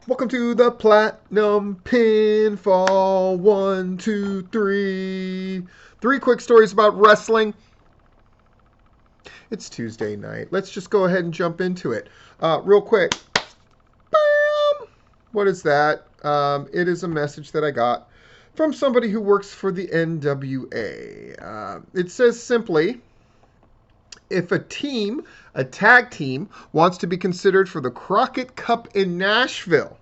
Welcome to the Platinum Pinfall. 1, 2, 3. Three quick stories about wrestling. It's Tuesday night. Let's just go ahead and jump into it. Real quick. Bam! What is that? It is a message that I got from somebody who works for the NWA. It says simply, if a tag team, wants to be considered for the Crockett Cup in Nashville,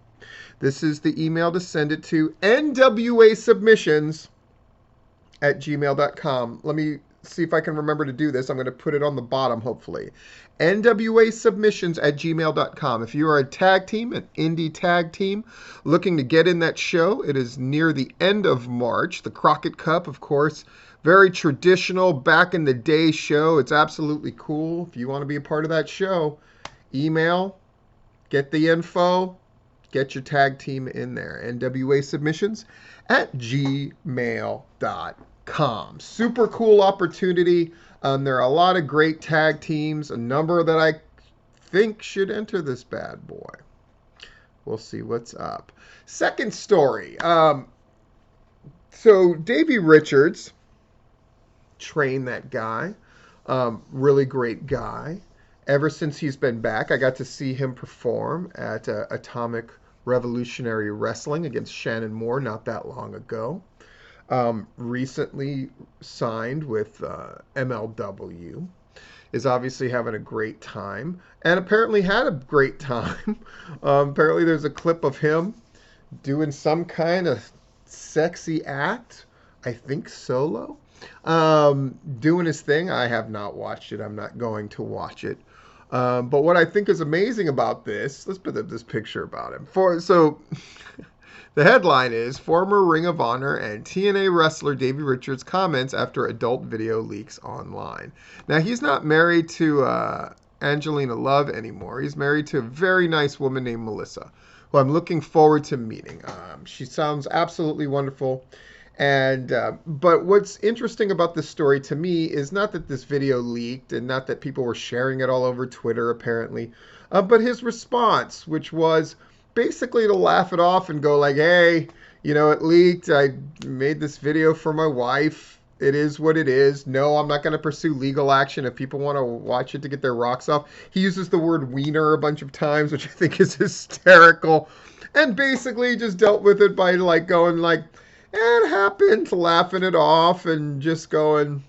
this is the email to send it to nwasubmissions@gmail.com. Let me see if I can remember to do this. I'm going to put it on the bottom, hopefully. nwasubmissions@gmail.com. If you are a tag team, an indie tag team, looking to get in that show, it is near the end of March. The Crockett Cup, of course, very traditional, back in the day show. It's absolutely cool. If you want to be a part of that show, email, get the info, get your tag team in there. nwasubmissions@gmail.com. Super cool opportunity. There are a lot of great tag teams, a number that I think should enter this bad boy. We'll see what's up. Second story. So Davey Richards, trained that guy. Really great guy. Ever since he's been back, I got to see him perform at Atomic Revolutionary Wrestling against Shannon Moore not that long ago. Recently signed with MLW. Is obviously having a great time. And apparently had a great time. Apparently there's a clip of him doing some kind of sexy act. I think solo. Doing his thing. I have not watched it. I'm not going to watch it. But what I think is amazing about this, let's put up this picture about him. The headline is, former Ring of Honor and TNA wrestler Davey Richards comments after adult video leaks online. Now, he's not married to Angelina Love anymore. He's married to a very nice woman named Melissa, who I'm looking forward to meeting. She sounds absolutely wonderful. And but what's interesting about this story to me is not that this video leaked and not that people were sharing it all over Twitter apparently, but his response, which was basically to laugh it off and go like, hey, it leaked. I made this video for my wife. It is what it is. No, I'm not going to pursue legal action if people want to watch it to get their rocks off. He uses the word wiener a bunch of times, which I think is hysterical, and basically just dealt with it by going like, it happened, laughing it off and just going,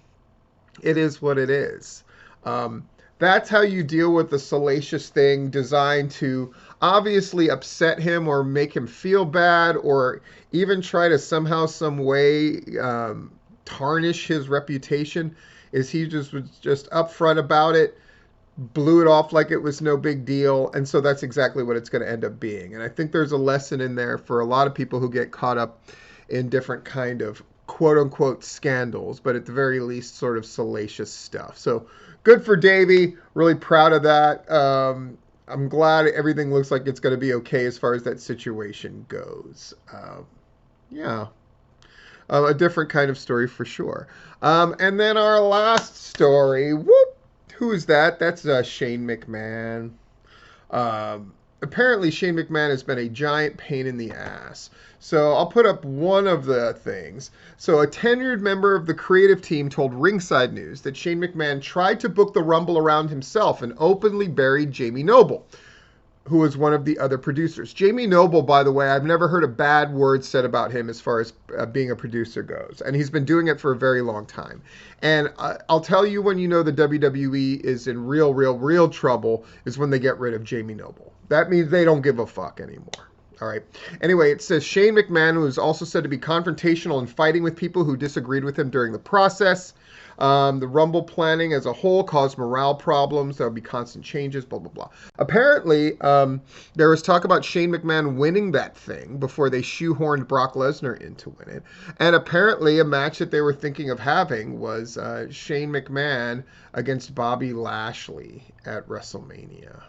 it is what it is. That's how you deal with the salacious thing designed to obviously upset him or make him feel bad or even try to somehow, some way tarnish his reputation. Is he was just upfront about it, blew it off like it was no big deal, and so that's exactly what it's going to end up being. And I think there's a lesson in there for a lot of people who get caught up in different kind of quote-unquote scandals, but at the very least sort of salacious stuff. So good for Davey. Really proud of that. I'm glad everything looks like it's going to be okay as far as that situation goes. Yeah. A different kind of story for sure. And then our last story. Whoop! Who is that? That's Shane McMahon. Apparently Shane McMahon has been a giant pain in the ass. So I'll put up one of the things. So a tenured member of the creative team told Ringside News that Shane McMahon tried to book the Rumble around himself and openly buried Jamie Noble, who was one of the other producers. Jamie Noble, by the way, I've never heard a bad word said about him as far as being a producer goes. And he's been doing it for a very long time. And I'll tell you when you know the WWE is in real trouble is when they get rid of Jamie Noble. That means they don't give a fuck anymore. All right. Anyway, it says Shane McMahon, who is also said to be confrontational and fighting with people who disagreed with him during the process. The Rumble planning as a whole caused morale problems. There will be constant changes, blah, blah, blah. Apparently, there was talk about Shane McMahon winning that thing before they shoehorned Brock Lesnar in to win it. And apparently a match that they were thinking of having was Shane McMahon against Bobby Lashley at WrestleMania.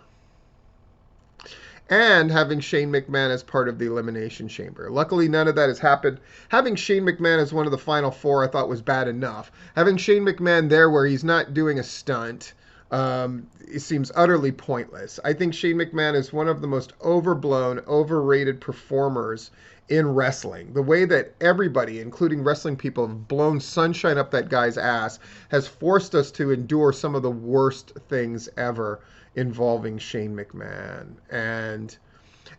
And having Shane McMahon as part of the Elimination Chamber. Luckily, none of that has happened. Having Shane McMahon as one of the final four I thought was bad enough. Having Shane McMahon there where he's not doing a stunt It seems utterly pointless. I think Shane McMahon is one of the most overblown, overrated performers in wrestling. The way that everybody, including wrestling people, have blown sunshine up that guy's ass has forced us to endure some of the worst things ever involving Shane McMahon. And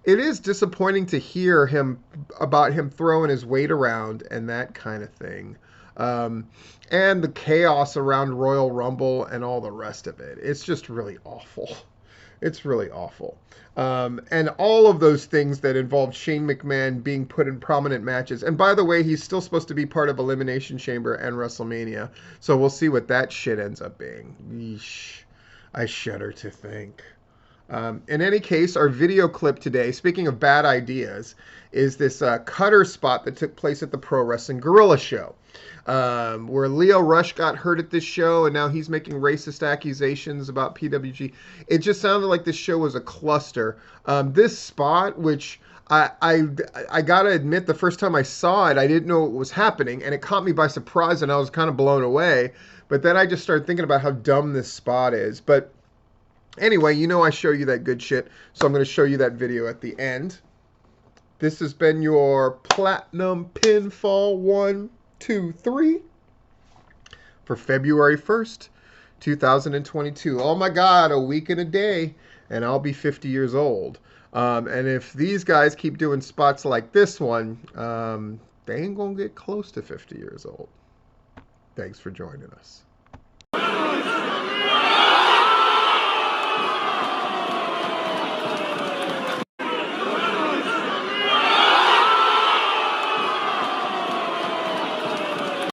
it is disappointing to hear about him throwing his weight around and that kind of thing. And the chaos around Royal Rumble and all the rest of it. It's just really awful. It's really awful. And all of those things that involved Shane McMahon being put in prominent matches. And by the way, he's still supposed to be part of Elimination Chamber and WrestleMania. So we'll see what that shit ends up being. Yeesh. I shudder to think. In any case, our video clip today, speaking of bad ideas, is this cutter spot that took place at the Pro Wrestling Guerrilla show, where Leo Rush got hurt at this show, and now he's making racist accusations about PWG. It just sounded like this show was a cluster. This spot, which I gotta admit, the first time I saw it, I didn't know what was happening, and it caught me by surprise, and I was kind of blown away. But then I just started thinking about how dumb this spot is. But anyway, you know I show you that good shit, so I'm going to show you that video at the end. This has been your Platinum Pinfall 1, 2, 3 for February 1st, 2022. Oh my God, a week and a day, and I'll be 50 years old. And if these guys keep doing spots like this one, they ain't going to get close to 50 years old. Thanks for joining us.